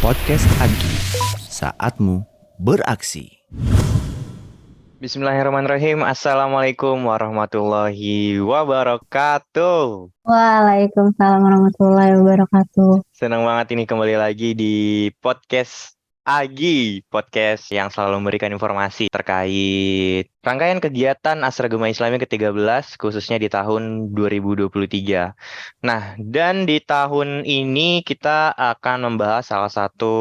Podcast Agi, saatmu beraksi. Bismillahirrahmanirrahim. Assalamualaikum warahmatullahi wabarakatuh. Waalaikumsalam warahmatullahi wabarakatuh. Senang banget ini kembali lagi di podcast Agi, podcast yang selalu memberikan informasi terkait rangkaian kegiatan Asragema Islami ke-13 khususnya di tahun 2023. Nah, dan di tahun ini kita akan membahas salah satu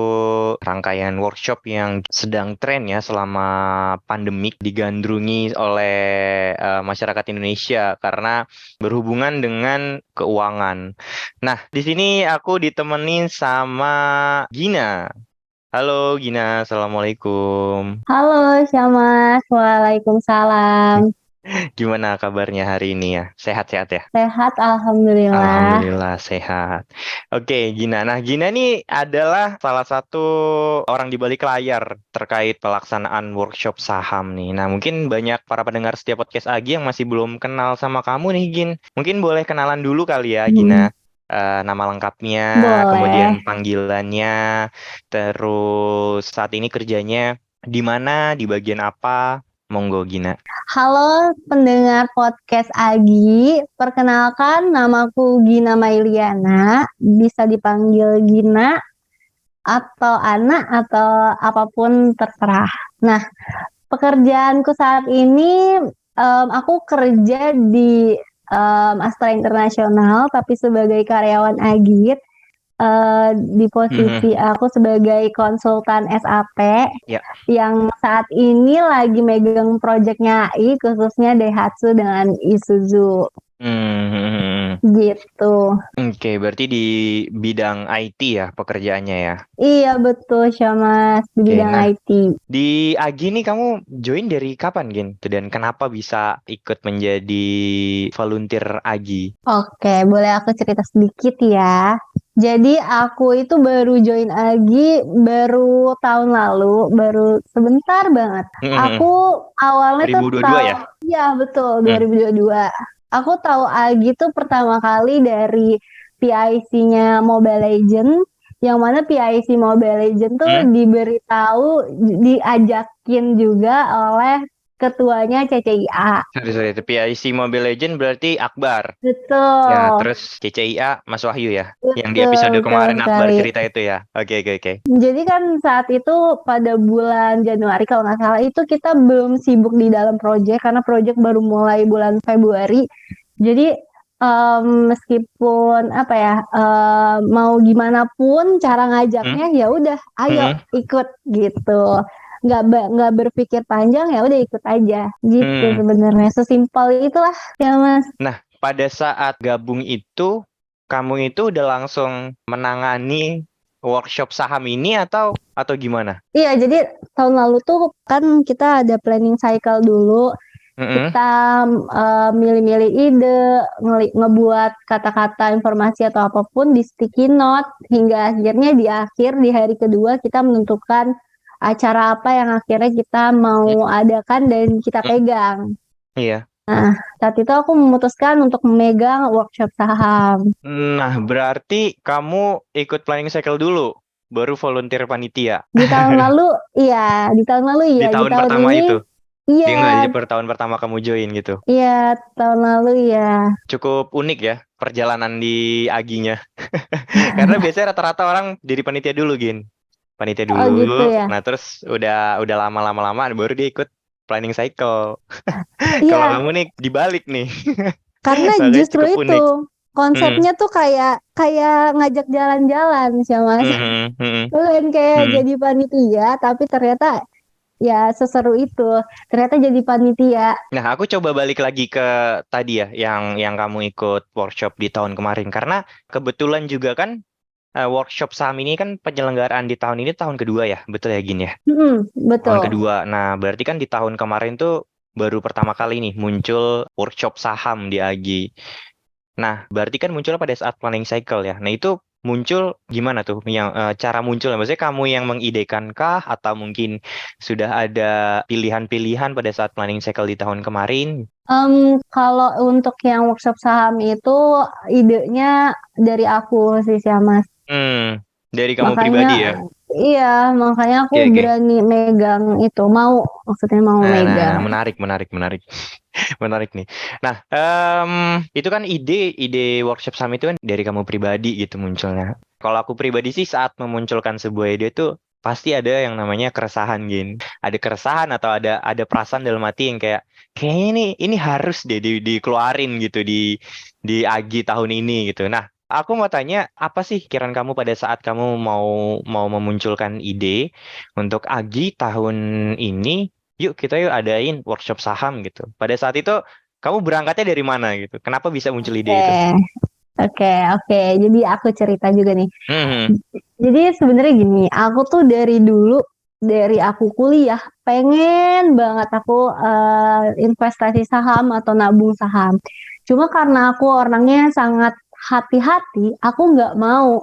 rangkaian workshop yang sedang tren ya selama pandemik, digandrungi oleh masyarakat Indonesia karena berhubungan dengan keuangan. Nah, di sini aku ditemenin sama Gina. Halo Gina, Assalamualaikum. Halo Syamas, Waalaikumsalam. Gimana kabarnya hari ini ya? Sehat-sehat ya? Sehat, Alhamdulillah. Alhamdulillah sehat. Oke, Gina. Nah, Gina ini adalah salah satu orang di balik layar terkait pelaksanaan workshop saham nih. Nah, mungkin banyak para pendengar setiap podcast Agi yang masih belum kenal sama kamu nih, Gin. Mungkin boleh kenalan dulu kali ya, Gina. Nama lengkapnya, kemudian Boleh. panggilannya, terus saat ini kerjanya di mana, di bagian apa? Monggo, Gina. Halo pendengar podcast Agi, perkenalkan namaku Gina Mailiana, bisa dipanggil Gina atau Ana atau apapun terserah. Nah, pekerjaanku saat ini aku kerja di Astra Internasional, tapi sebagai karyawan Agit. Di posisi aku sebagai konsultan SAP Ya. yang saat ini lagi megang proyeknya AI, khususnya Daihatsu dengan Isuzu gitu. Oke, berarti di bidang IT ya pekerjaannya ya. Iya betul Syamas, di Oke, bidang nah IT. di Agi nih kamu join dari kapan, Gin? Dan kenapa bisa ikut menjadi volunteer Agi? Oke, boleh aku cerita sedikit ya. Jadi aku itu baru join Agi baru tahun lalu, baru sebentar banget. Aku awalnya tuh 2022 ya? iya betul 2022. Aku tahu Agi tuh pertama kali dari PIC-nya Mobile Legends, yang mana PIC Mobile Legends tuh diberitahu, diajakin juga oleh ketuanya CCIA. Sorry, PIC Mobile Legend berarti Akbar. Betul. Ya, terus CCIA Mas Wahyu ya? Yang di Betul, episode betul kemarin Akbar sekali. cerita itu ya? Oke. Jadi kan saat itu pada bulan Januari kalau nggak salah itu kita belum sibuk di dalam proyek karena proyek baru mulai bulan Februari. Jadi meskipun apa ya mau gimana pun cara ngajaknya ya udah ayo ikut gitu. Nggak berpikir panjang, ya udah ikut aja gitu sebenarnya. Sesimpel itulah ya Mas. Nah, pada saat gabung itu, kamu itu udah langsung menangani workshop saham ini atau gimana? Iya, jadi tahun lalu tuh kan kita ada planning cycle dulu. Kita milih-milih ide, ngebuat kata-kata informasi atau apapun di sticky note, hingga akhirnya di hari kedua kita menentukan acara apa yang akhirnya kita mau adakan dan kita pegang. Iya. Nah, saat itu aku memutuskan untuk memegang workshop saham. Nah, berarti kamu ikut planning cycle dulu, baru volunteer panitia. Di tahun lalu, iya. Di tahun pertama ini, itu? iya. Dia nggak di tahun pertama kamu join gitu? Iya, tahun lalu ya. Cukup unik ya perjalanan di Aginya. Karena biasanya rata-rata orang jadi panitia dulu, Gin. Panitia dulu. Oh gitu ya. Nah, terus udah lama-lama baru dia ikut planning cycle. Iya. Kalau kamu nih dibalik nih. Karena Makanya justru cukup unik. itu konsepnya tuh kayak ngajak jalan-jalan sih Mas. Bukan kayak jadi panitia, tapi ternyata ya seseru itu. Ternyata jadi panitia. Nah, aku coba balik lagi ke tadi ya, yang kamu ikut workshop di tahun kemarin. Karena kebetulan juga kan workshop saham ini kan penyelenggaraan di tahun ini tahun kedua ya, betul ya Gin ya? Betul. Tahun kedua. Nah, berarti kan di tahun kemarin tuh baru pertama kali nih muncul workshop saham di Agi. Nah, berarti kan muncul pada saat planning cycle ya. Nah, itu muncul gimana tuh yang cara munculnya? Maksudnya kamu yang mengidekan kah atau mungkin sudah ada pilihan-pilihan pada saat planning cycle di tahun kemarin? Kalau untuk yang workshop saham itu idenya dari aku sih Mas. Dari kamu Makanya pribadi ya? iya, makanya aku Oke, oke. berani megang itu. Maksudnya mau Nah, megang. menarik, menarik, menarik. Menarik nih. Nah, itu kan ide workshop summit itu kan dari kamu pribadi gitu munculnya. Kalau aku pribadi sih saat memunculkan sebuah ide itu pasti ada yang namanya keresahan Gin. Ada keresahan atau ada perasaan dalam hati yang kayak kayaknya ini harus deh dikeluarin gitu di Agi tahun ini gitu. Nah, aku mau tanya apa sih pikiran kamu pada saat kamu mau mau memunculkan ide untuk Agi tahun ini? Yuk kita yuk adain workshop saham gitu. Pada saat itu kamu berangkatnya dari mana gitu? Kenapa bisa muncul ide itu? Oke, oke. Jadi aku cerita juga nih. Hmm, Jadi sebenarnya gini, aku tuh dari dulu, dari aku kuliah, pengen banget aku investasi saham atau nabung saham. Cuma karena aku orangnya sangat hati-hati, aku nggak mau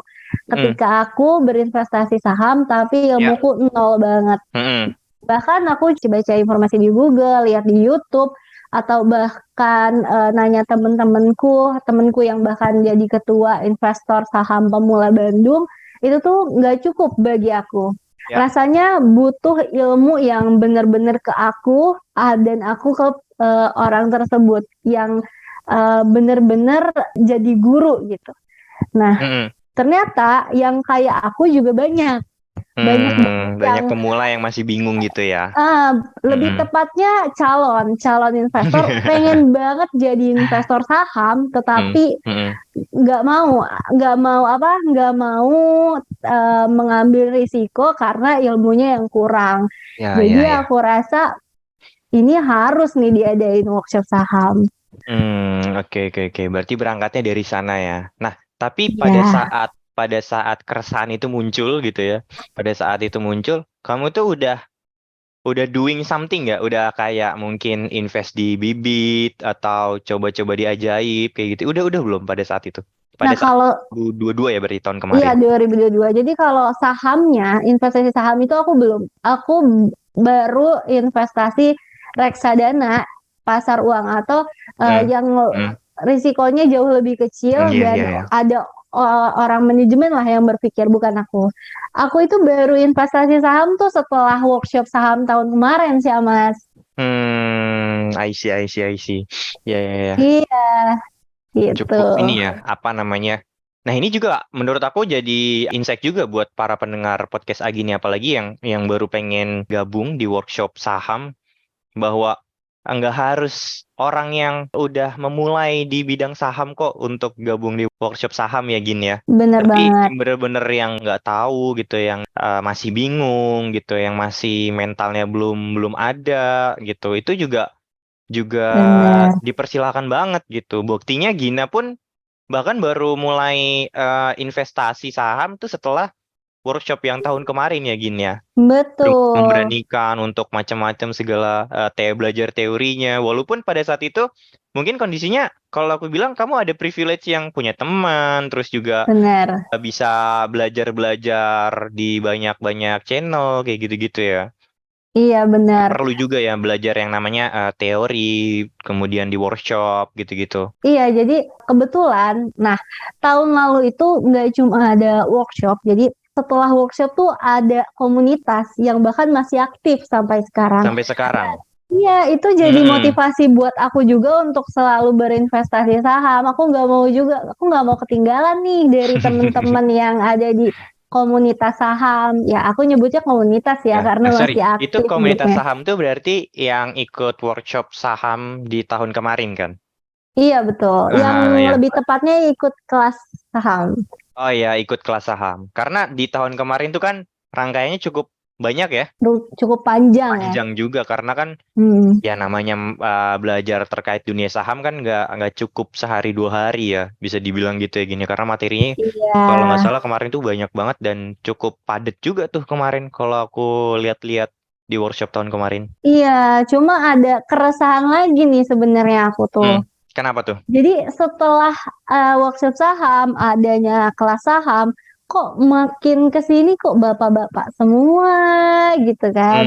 hmm, ketika aku berinvestasi saham, tapi ya, ilmuku nol banget. hmm, Bahkan aku baca informasi di Google, lihat di YouTube, atau bahkan nanya temenku yang bahkan jadi ketua investor saham pemula Bandung, itu tuh nggak cukup bagi aku. ya, Rasanya butuh ilmu yang benar-benar ke aku, dan aku ke orang tersebut yang benar-benar jadi guru gitu. Nah, hmm, ternyata yang kayak aku juga banyak. Banyak banget banyak yang pemula yang masih bingung gitu ya. Ah, lebih Hmm, tepatnya calon investor pengen banget jadi investor saham, hmm, tetapi hmm, nggak mau, nggak mau mengambil risiko karena ilmunya yang kurang. ya, Jadi ya, ya. aku rasa ini harus nih diadain workshop saham. Oke, oke, oke. Berarti berangkatnya dari sana ya. Nah, tapi Ya, pada saat keresahan itu muncul gitu ya. Pada saat itu muncul, kamu tuh udah doing something nggak? Udah kayak mungkin invest di bibit atau coba-coba di ajaib kayak gitu. Udah belum pada saat itu? Pada nah saat kalau 2022 ya berarti tahun iya kemarin. 2022. Jadi kalau sahamnya, investasi saham itu aku belum. Aku baru investasi reksadana pasar uang atau Hmm, yang hmm, risikonya jauh lebih kecil iya, dan iya, iya. ada orang manajemen lah yang berpikir, bukan aku. Aku itu baru investasi saham tuh setelah workshop saham tahun kemarin sih, Mas. I see, I see, I see. Ya, ya, ya. Iya, gitu. Cukup ini ya, apa namanya? Nah, ini juga menurut aku jadi insight juga buat para pendengar podcast Agi ini, apalagi yang baru pengen gabung di workshop saham, bahwa nggak harus orang yang udah memulai di bidang saham kok untuk gabung di workshop saham ya Gin ya. Bener Tapi banget. yang bener-bener yang nggak tahu gitu, yang masih bingung gitu, yang masih mentalnya belum belum ada gitu, itu juga juga Bener. dipersilakan banget gitu. Buktinya Gina pun bahkan baru mulai investasi saham tuh setelah workshop yang tahun kemarin ya Gin ya. Belum Betul. memberanikan untuk macam-macam segala belajar teorinya. Walaupun pada saat itu mungkin kondisinya kalau aku bilang kamu ada privilege yang punya teman, terus juga Bener. bisa belajar-belajar di banyak-banyak channel kayak gitu-gitu ya. Iya, benar. Perlu juga ya belajar yang namanya teori, kemudian di workshop gitu-gitu. Iya, jadi kebetulan, nah tahun lalu itu nggak cuma ada workshop, jadi setelah workshop tuh ada komunitas yang bahkan masih aktif sampai sekarang. Sampai sekarang. Iya, itu jadi Mm-mm. motivasi buat aku juga untuk selalu berinvestasi saham. Aku nggak mau ketinggalan nih dari teman-teman yang ada di komunitas saham. Ya, aku nyebutnya komunitas ya Ya, karena sorry. masih Itu aktif komunitas grupnya. saham tuh berarti yang ikut workshop saham di tahun kemarin kan? Iya, betul. Yang Ya. lebih tepatnya ikut kelas saham. Oh ya, ikut kelas saham. Karena di tahun kemarin tuh kan rangkaiannya cukup banyak ya, Cukup panjang ya. panjang juga karena kan Hmm, ya namanya belajar terkait dunia saham kan nggak cukup sehari 2 hari ya, bisa dibilang gitu ya gini. Karena materinya iya, kalau nggak salah kemarin tuh banyak banget dan cukup padat juga tuh kemarin kalau aku lihat-lihat di workshop tahun kemarin. iya. Cuma ada keresahan lagi nih sebenarnya aku tuh. Hmm, kenapa tuh? Jadi setelah workshop saham, adanya kelas saham, kok makin kesini kok bapak-bapak semua gitu kan.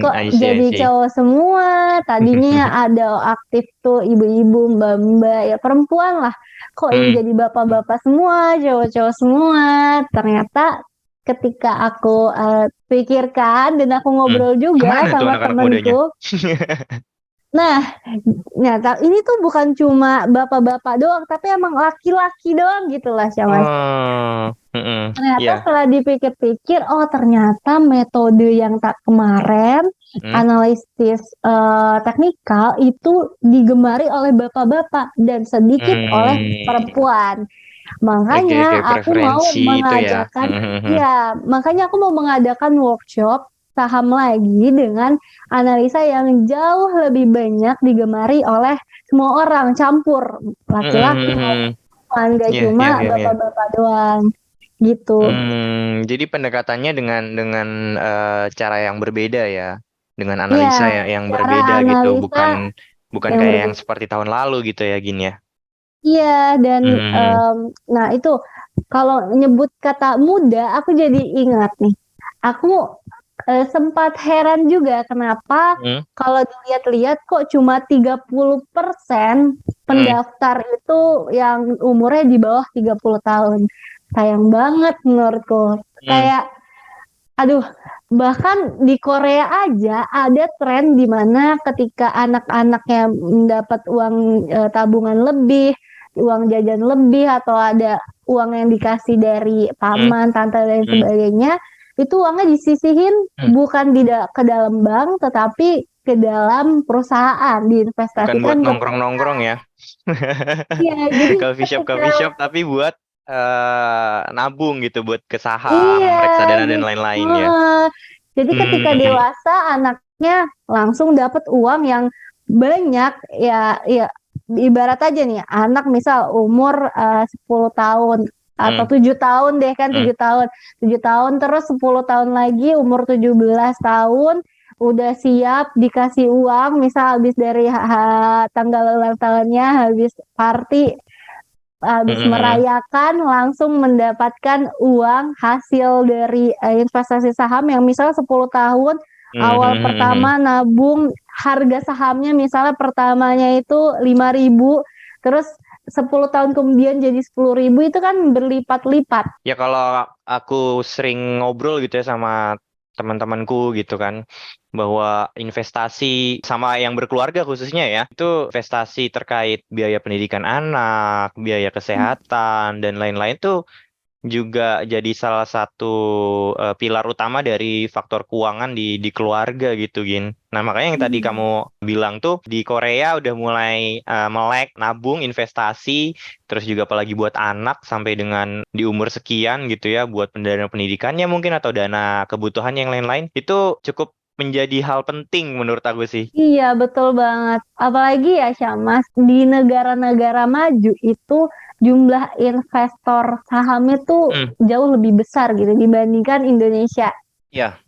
Kok I see, I jadi see. cowok semua, tadinya ada aktif tuh ibu-ibu, mbak-mbak, ya perempuan lah. Kok yang jadi bapak-bapak semua, cowok-cowok semua. Ternyata ketika aku pikirkan dan aku ngobrol juga Kemana tuh sama anak-anak mudanya? temenku. Nah, ini tuh bukan cuma bapak-bapak doang, tapi emang laki-laki doang gitu lah, Syamas. Ternyata setelah dipikir-pikir, oh ternyata metode yang kemarin, analisis teknikal itu digemari oleh bapak-bapak dan sedikit oleh perempuan. Makanya aku mau mengadakan, makanya aku mau mengadakan workshop saham lagi dengan analisa yang jauh lebih banyak digemari oleh semua orang, campur laki-laki maupun perempuan, gak cuma bapak-bapak doang gitu. Jadi pendekatannya dengan cara yang berbeda ya, dengan analisa yang berbeda gitu, bukan kayak yang seperti tahun lalu gitu ya, Gin ya. Iya, dan nah itu kalau nyebut kata muda, aku jadi ingat nih. Aku sempat heran juga kenapa kalau dilihat-lihat kok cuma 30% pendaftar itu yang umurnya di bawah 30 tahun. Sayang banget menurutku. Kayak aduh, bahkan di Korea aja ada tren di mana ketika anak-anaknya mendapat uang tabungan lebih, uang jajan lebih, atau ada uang yang dikasih dari paman, tante dan sebagainya, itu uangnya disisihin bukan tidak ke dalam bank, tetapi ke dalam perusahaan, diinvestasikan. Bukan buat nongkrong-nongkrong ya. Iya, jadi coffee shop tapi buat nabung gitu, buat ke saham, reksadana dan lain-lain ya. Jadi ketika dewasa anaknya langsung dapat uang yang banyak, ya ibarat aja nih, anak misal umur 10 tahun atau 7 tahun deh kan, 7 tahun terus 10 tahun lagi umur 17 tahun udah siap dikasih uang, misal habis dari tanggal ulang tahunnya, habis party, habis merayakan, langsung mendapatkan uang hasil dari investasi saham yang misalnya 10 tahun awal pertama nabung, harga sahamnya misalnya pertamanya itu 5.000, terus 10 tahun kemudian jadi 10.000, itu kan berlipat-lipat. Ya kalau aku sering ngobrol gitu ya sama teman-temanku gitu kan, bahwa investasi sama yang berkeluarga khususnya ya, itu investasi terkait biaya pendidikan anak, biaya kesehatan dan lain-lain tuh juga jadi salah satu pilar utama dari faktor keuangan di keluarga gitu, Gin. Nah, makanya yang tadi kamu bilang tuh di Korea udah mulai melek nabung, investasi, terus juga apalagi buat anak sampai dengan di umur sekian gitu ya, buat dana pendidikannya mungkin atau dana kebutuhan yang lain-lain. Itu cukup menjadi hal penting menurut aku sih. Iya, betul banget. Apalagi ya, Syamas, di negara-negara maju itu jumlah investor sahamnya tuh jauh lebih besar gitu dibandingkan Indonesia. Iya.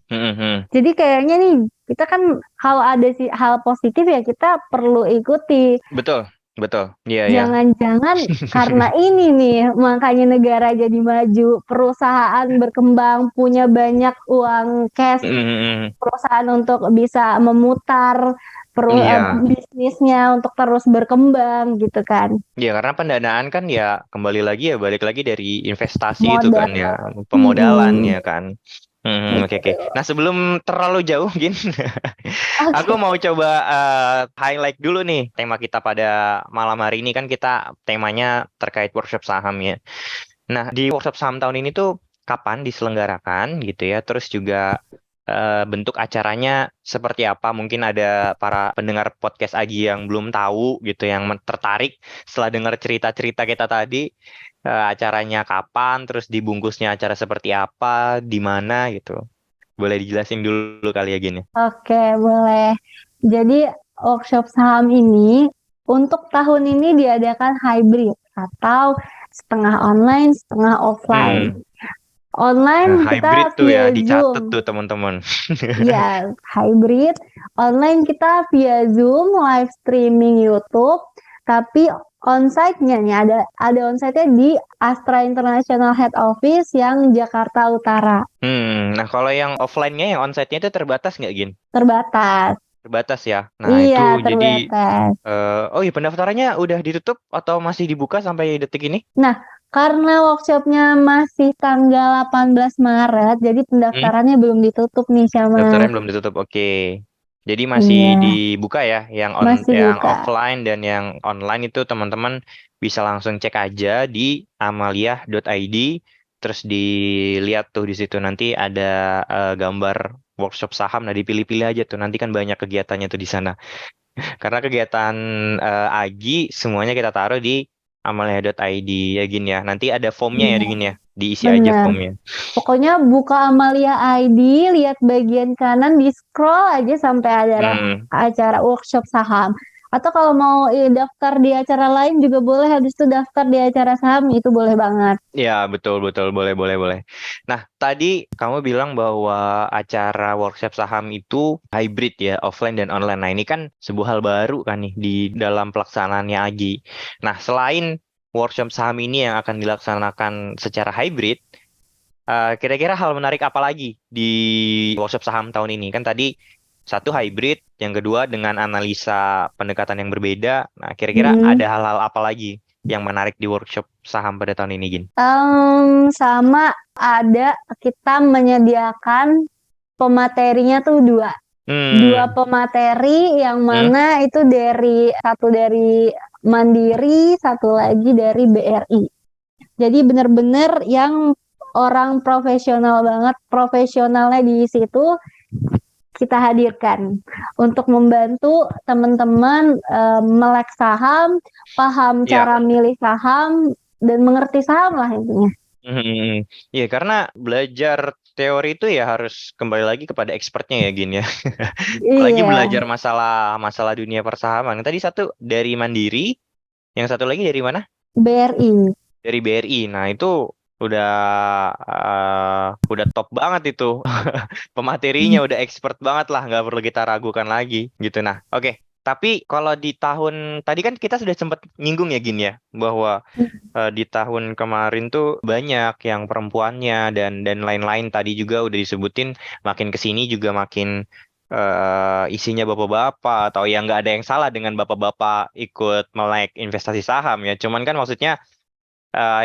Jadi kayaknya nih, kita kan kalau ada sih hal positif ya kita perlu ikuti. Betul. Iya, Jangan-jangan karena ini nih, makanya negara jadi maju, perusahaan berkembang, punya banyak uang cash, perusahaan untuk bisa memutar bisnisnya untuk terus berkembang gitu kan. Ya karena pendanaan kan ya kembali lagi ya balik lagi dari investasi itu Modal. kan ya, pemodalan ya kan. Oke. Nah sebelum terlalu jauh Gin, aku mau coba highlight dulu nih tema kita pada malam hari ini, kan kita temanya terkait workshop saham ya. Nah di workshop saham tahun ini tuh kapan diselenggarakan gitu ya, terus juga bentuk acaranya seperti apa. Mungkin ada para pendengar podcast Agi yang belum tahu gitu, yang tertarik setelah dengar cerita-cerita kita tadi, acaranya kapan, terus dibungkusnya acara seperti apa, di mana gitu. Boleh dijelasin dulu kali ya Gini. Oke, boleh. Jadi workshop saham ini untuk tahun ini diadakan hybrid atau setengah online, setengah offline. Online kita hybrid tuh ya, via dicatat Zoom. tuh teman-teman. Ya, hybrid. Online kita via Zoom, live streaming YouTube. Tapi onsite-nya nih ada onsite-nya di Astra International Head Office yang Jakarta Utara. Nah kalau yang offline-nya, yang onsite-nya itu terbatas nggak, Gin? Terbatas. Terbatas ya. Nah Iya, itu jadi, terbatas. oh iya, pendaftarannya udah ditutup atau masih dibuka sampai detik ini? Nah, karena workshopnya masih tanggal 18 Maret, jadi Hmm, pendaftarannya belum ditutup nih sama. Daftarannya belum ditutup. Oke. Jadi masih Iya, dibuka ya, masih yang buka. offline dan yang online itu teman-teman bisa langsung cek aja di amalia.id, terus dilihat tuh di situ nanti ada gambar workshop saham. Nah, dipilih-pilih aja tuh. Nanti kan banyak kegiatannya tuh di sana. Karena kegiatan Agi semuanya kita taruh di amalia.id ya Gin ya. Nanti ada formnya ya Iya, Gin ya. Diisi aja benar. formnya. Pokoknya buka Amalia ID, lihat bagian kanan, di scroll aja sampai ada Hmm. acara workshop saham. Atau kalau mau daftar di acara lain juga boleh, habis itu daftar di acara saham itu boleh banget. Ya, betul, betul. Boleh, boleh, boleh. Nah, tadi kamu bilang bahwa acara workshop saham itu hybrid ya, offline dan online. Nah, ini kan sebuah hal baru kan nih di dalam pelaksanaannya Agi. Nah, selain workshop saham ini yang akan dilaksanakan secara hybrid, kira-kira hal menarik apa lagi di workshop saham tahun ini? Kan tadi satu hybrid, yang kedua dengan analisa pendekatan yang berbeda. Nah, kira-kira Mm. ada hal-hal apa lagi yang menarik di workshop saham pada tahun ini, Gin? Sama ada kita menyediakan pematerinya tuh dua Hmm, pemateri yang hmm, mana itu satu dari Mandiri, satu lagi dari BRI. Jadi benar-benar yang orang profesional banget, profesionalnya di situ kita hadirkan untuk membantu teman-teman melek saham, paham ya. cara milih saham, dan mengerti saham lah intinya. Hmm, ya karena belajar teori itu ya harus kembali lagi kepada expertnya ya, Gin ya. Apalagi Iya, belajar masalah masalah dunia persahaman. Tadi satu dari Mandiri, yang satu lagi dari mana? BRI. Dari BRI. Nah, itu udah udah top banget itu. Pematerinya udah expert banget lah, nggak perlu kita ragukan lagi gitu. Nah, oke. Tapi kalau di tahun tadi kan kita sudah sempat nyinggung ya Gin ya, bahwa di tahun kemarin tuh banyak yang perempuannya dan lain-lain, tadi juga udah disebutin, makin kesini juga makin isinya bapak-bapak, atau yang nggak ada yang salah dengan bapak-bapak ikut melek investasi saham ya. Cuman kan maksudnya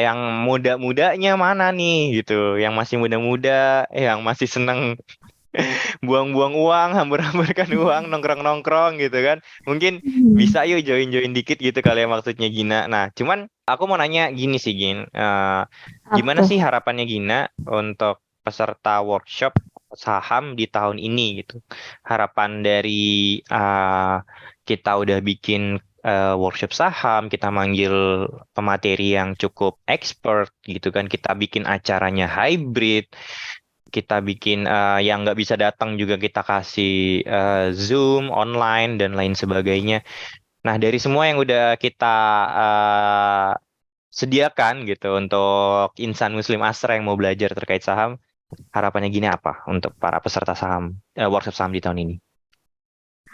yang muda-mudanya mana nih gitu, yang masih muda-muda, yang masih seneng buang-buang uang, hambur-hamburkan uang, nongkrong-nongkrong gitu kan. Mungkin Hmm. bisa yuk join-join dikit gitu kali ya maksudnya Gina. Nah, cuman aku mau nanya gini sih Gin, Apa gimana tuh? sih harapannya Gina untuk peserta workshop saham di tahun ini gitu? Harapan dari uh, kita udah bikin workshop saham, kita manggil pemateri yang cukup expert gitu kan, kita bikin acaranya hybrid, kita bikin yang nggak bisa datang juga kita kasih Zoom, online, dan lain sebagainya. Nah, dari semua yang udah kita eh, sediakan gitu untuk insan Muslim Astra yang mau belajar terkait saham, harapannya gini apa untuk para peserta saham, workshop saham di tahun ini?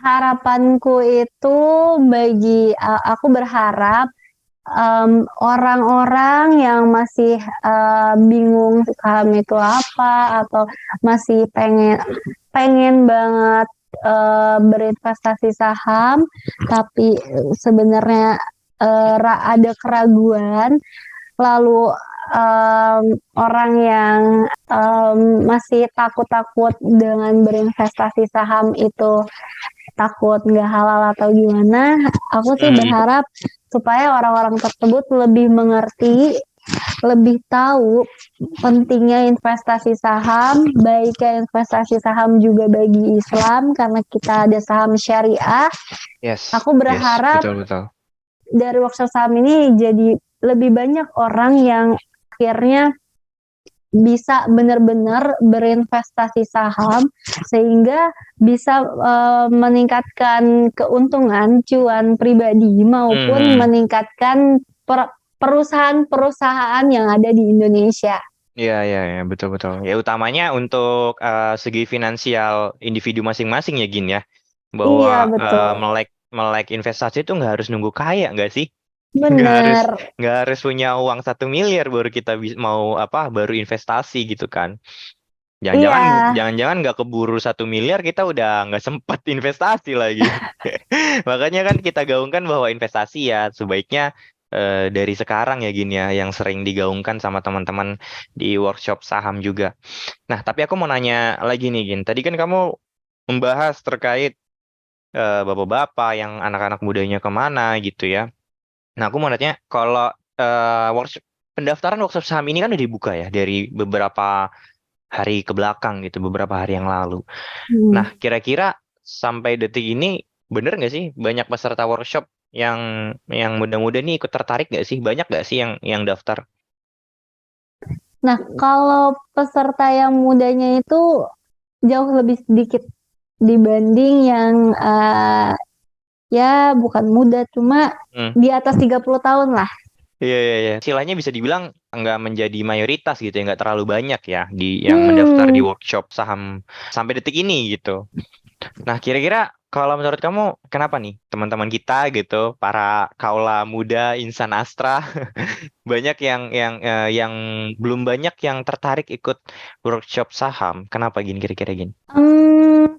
Harapanku itu aku berharap orang-orang yang masih bingung saham itu apa atau masih pengen pengen banget berinvestasi saham tapi sebenarnya ada keraguan, lalu orang yang masih takut-takut dengan berinvestasi saham itu, takut nggak halal atau gimana, aku sih Hmm, berharap supaya orang-orang tersebut lebih mengerti, lebih tahu pentingnya investasi saham, baiknya investasi saham juga bagi Islam karena kita ada saham syariah. yes, Aku yes, berharap betul betul. dari workshop saham ini jadi lebih banyak orang yang akhirnya bisa benar-benar berinvestasi saham sehingga bisa meningkatkan keuntungan cuan pribadi maupun Hmm, meningkatkan perusahaan-perusahaan yang ada di Indonesia. ya, ya, ya, betul betul. Ya utamanya untuk segi finansial individu masing-masing ya Gin ya, bahwa Iya, betul. melek melek investasi itu nggak harus nunggu kaya nggak sih? Bener. Nggak harus punya uang 1 miliar baru kita mau apa baru investasi gitu kan. Iya, Jangan-jangan nggak keburu 1 miliar kita udah nggak sempat investasi lagi. Makanya kan kita gaungkan bahwa investasi ya sebaiknya dari sekarang ya gini ya yang sering digaungkan sama teman-teman di workshop saham juga. Nah, tapi aku mau nanya lagi nih Gin. Tadi kan kamu membahas terkait bapak-bapak yang anak-anak mudanya kemana gitu ya. Nah, aku mau nanya kalau pendaftaran workshop saham ini kan udah dibuka ya dari beberapa hari ke belakang gitu, beberapa hari yang lalu. hmm. Nah, kira-kira sampai detik ini bener nggak sih banyak peserta workshop yang muda-muda nih ikut tertarik nggak sih? Banyak nggak sih yang daftar? Nah, kalau peserta yang mudanya itu jauh lebih sedikit dibanding yang ya bukan muda, cuma Hmm. di atas 30 tahun lah. Iya, iya, iya. Istilahnya bisa dibilang nggak menjadi mayoritas gitu ya, nggak terlalu banyak ya di yang mendaftar di Hmm. workshop saham sampai detik ini gitu. Nah, kira-kira kalau menurut kamu kenapa nih teman-teman kita gitu, para kaula muda insan Astra banyak yang belum banyak yang tertarik ikut workshop saham. Kenapa gini kira-kira gini?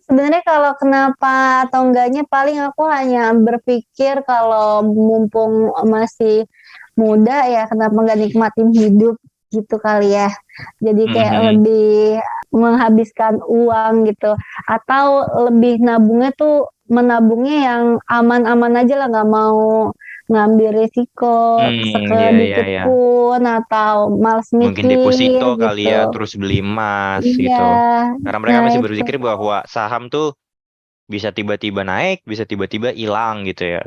Sebenarnya kalau kenapa atau enggaknya paling aku hanya berpikir kalau mumpung masih muda ya kenapa nggak nikmatin hidup gitu kali ya. Jadi kayak Mhm. lebih menghabiskan uang gitu atau lebih nabungnya tuh menabungnya yang aman-aman aja lah nggak mau ngambil risiko Iya, iya, sedikit ya. pun atau males Mungkin mikir deposito kali gitu. ya, terus beli emas Iya, gitu. Karena mereka nah masih itu. berpikir bahwa saham tuh bisa tiba-tiba naik, bisa tiba-tiba hilang gitu ya.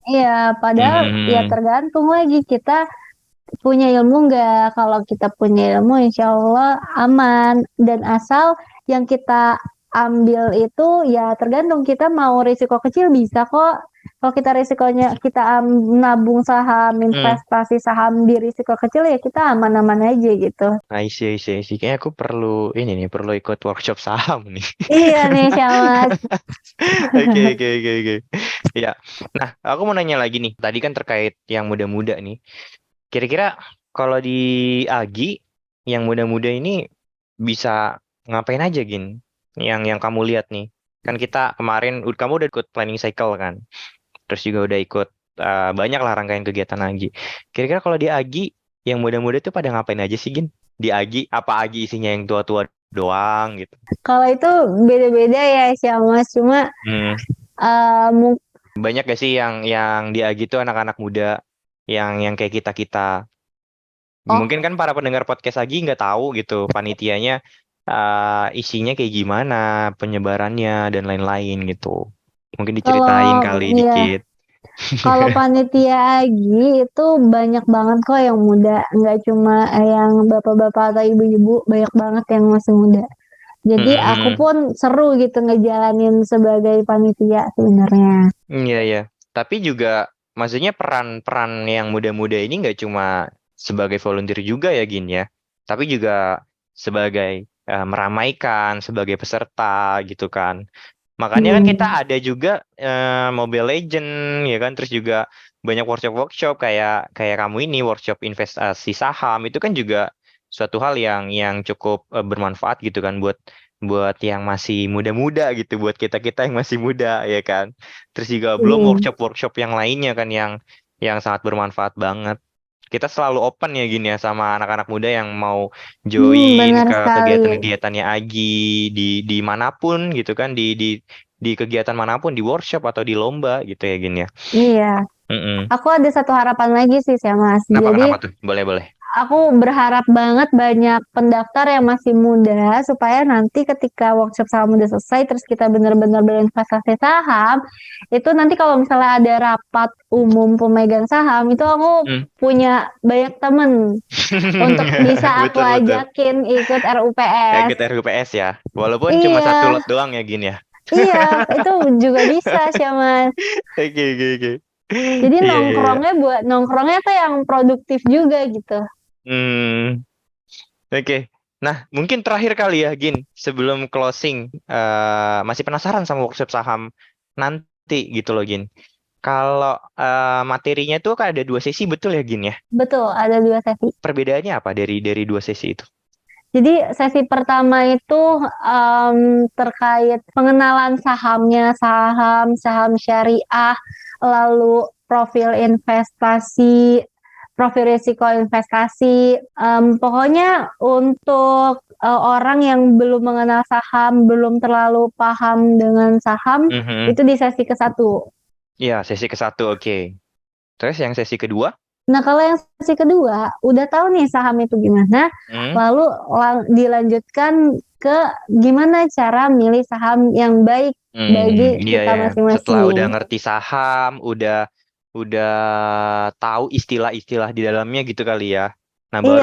Iya, padahal ya Mhm. tergantung lagi kita punya ilmu nggak. Kalau kita punya ilmu, insya Allah aman. Dan asal yang kita ambil itu ya tergantung kita mau risiko kecil bisa kok. Kalau kita risikonya kita nabung saham, Hmm. investasi saham di risiko kecil ya kita aman-aman aja gitu. I see. Kayaknya aku perlu ikut workshop saham nih. Iya nih, Syamas. Oke. Ya, nah aku mau nanya lagi nih. Tadi kan terkait yang muda-muda nih. Kira-kira kalau di Agi, yang muda-muda ini bisa ngapain aja Gin? Yang kamu lihat nih. Kan kita kemarin, kamu udah ikut planning cycle kan? Terus juga udah ikut banyak lah rangkaian kegiatan Agi. Kira-kira kalau di Agi, yang muda-muda tuh pada ngapain aja sih Gin? Di Agi, apa Agi isinya yang tua-tua doang gitu? Kalau itu beda-beda ya, Syamas. Cuma Hmm. eh, mungkin Banyak gak sih yang di Agi tuh anak-anak muda yang kayak kita-kita? Mungkin kan para pendengar podcast lagi nggak tahu gitu panitianya isinya kayak gimana, penyebarannya dan lain-lain gitu. Mungkin diceritain kalau kali ya dikit. Kalau panitia Agi itu banyak banget kok yang muda, nggak cuma yang bapak-bapak atau ibu-ibu, banyak banget yang masih muda. Jadi aku Mm-mm. pun seru gitu ngejalanin sebagai panitia sebenarnya. Iya ya. Tapi juga maksudnya peran-peran yang muda-muda ini nggak cuma sebagai volunteer juga ya Gin ya, tapi juga sebagai meramaikan, sebagai peserta gitu kan. Makanya kan kita Hmm. ada juga Mobile Legend ya kan, terus juga banyak workshop-workshop kayak kayak kamu ini workshop investasi saham itu kan juga suatu hal yang cukup bermanfaat gitu kan buat buat yang masih muda-muda gitu, buat kita-kita yang masih muda ya kan. Terus juga belum Hmm. workshop-workshop yang lainnya kan yang sangat bermanfaat banget. Kita selalu open ya gini ya sama anak-anak muda yang mau join Benar ke sekali. kegiatan-kegiatannya Agi di manapun gitu kan di kegiatan manapun di workshop atau di lomba gitu ya gini ya. Iya. Mm-mm. Aku ada satu harapan lagi sih, ya Mas. Kenapa Jadi kenapa tuh? Boleh boleh. aku berharap banget banyak pendaftar yang masih muda supaya nanti ketika workshop saham udah selesai terus kita benar-benar berinvestasi saham itu nanti kalau misalnya ada rapat umum pemegang saham itu aku Hmm. punya banyak temen untuk bisa aku Betul betul. ajakin ikut Kayak RUPS. gitu RUPS ya. Walaupun cuma Iya, satu lot doang ya gini ya. iya, itu juga bisa sih Mas. Oke. Jadi Iya. nongkrongnya tuh yang produktif juga gitu. Hmm. Oke. Nah, mungkin terakhir kali ya, Gin, sebelum closing, masih penasaran sama workshop saham nanti gitu loh, Gin. Kalau materinya tuh kan ada 2 sesi, betul ya Gin ya? Betul, ada 2 sesi. Perbedaannya apa dari 2 sesi itu? Jadi sesi pertama itu terkait pengenalan sahamnya, saham syariah, lalu profil investasi, profil risiko investasi. Pokoknya untuk orang yang belum mengenal saham, belum terlalu paham dengan saham, itu di sesi ke-1. Iya, sesi ke-1, oke. Terus yang sesi kedua? Nah, kalau yang sesi kedua, udah tahu nih saham itu gimana, lalu dilanjutkan ke gimana cara milih saham yang baik bagi kita masing-masing. Setelah udah ngerti saham, udah tahu istilah-istilah di dalamnya gitu kali ya. Nah, baru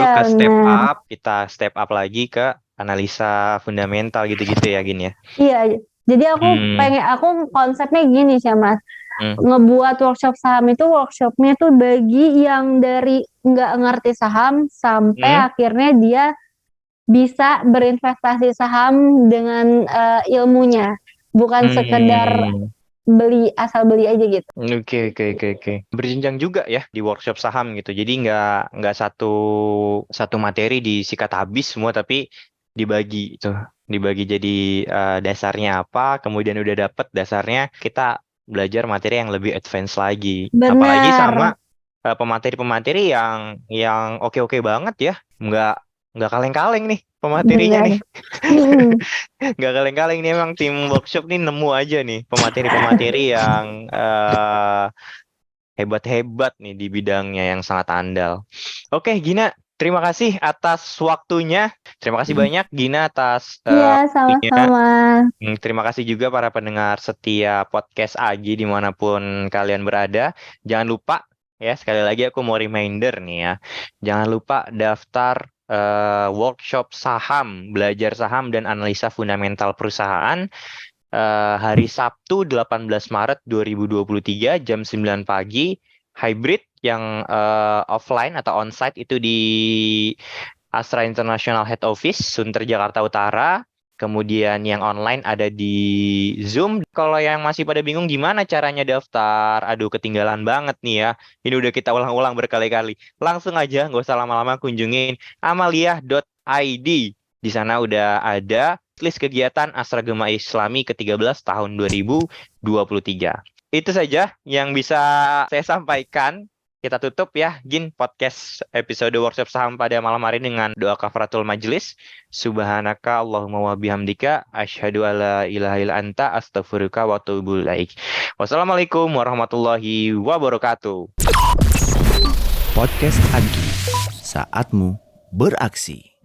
ke step up lagi ke analisa fundamental gitu-gitu ya, Gin ya. Iya, jadi aku konsepnya gini sih, Mas. Ngebuat workshop saham itu workshopnya tuh bagi yang dari nggak ngerti saham sampai akhirnya dia bisa berinvestasi saham dengan ilmunya, bukan sekedar asal beli aja gitu. Oke. Berjenjang juga ya di workshop saham gitu. Jadi nggak satu materi disikat habis semua, tapi dibagi itu. Dibagi jadi dasarnya apa, kemudian udah dapet dasarnya, kita belajar materi yang lebih advance lagi. Benar. Apalagi sama pemateri-pemateri yang oke-oke banget ya. Nggak kaleng-kaleng nih pematerinya nih. Nggak kaleng-kaleng nih, emang tim workshop nih nemu aja nih pemateri-pemateri yang hebat-hebat nih di bidangnya, yang sangat andal. Oke, Gina, terima kasih atas waktunya. Terima kasih banyak Gina atas Iya, sama-sama. Terima kasih juga para pendengar setia podcast Agi dimanapun kalian berada. Jangan lupa ya, sekali lagi aku mau reminder nih ya. Jangan lupa daftar workshop saham, belajar saham dan analisa fundamental perusahaan hari Sabtu 18 Maret 2023 jam 9 pagi. Hybrid yang offline atau onsite itu di Astra International Head Office, Sunter, Jakarta Utara. Kemudian yang online ada di Zoom. Kalau yang masih pada bingung gimana caranya daftar, aduh ketinggalan banget nih ya. Ini udah kita ulang-ulang berkali-kali. Langsung aja, nggak usah lama-lama, kunjungin amalia.id. Di sana udah ada list kegiatan Astra Gema Islami ke-13 tahun 2023. Itu saja yang bisa saya sampaikan. Kita tutup ya, Gin, podcast episode workshop saham pada malam hari dengan doa kafaratul majlis. Subhanaka Allahumma wa bihamdika asyhadu alla ilaha illa anta astaghfiruka wa atubu ilaik. Wassalamualaikum warahmatullahi wabarakatuh. Podcast Agi, saatmu beraksi.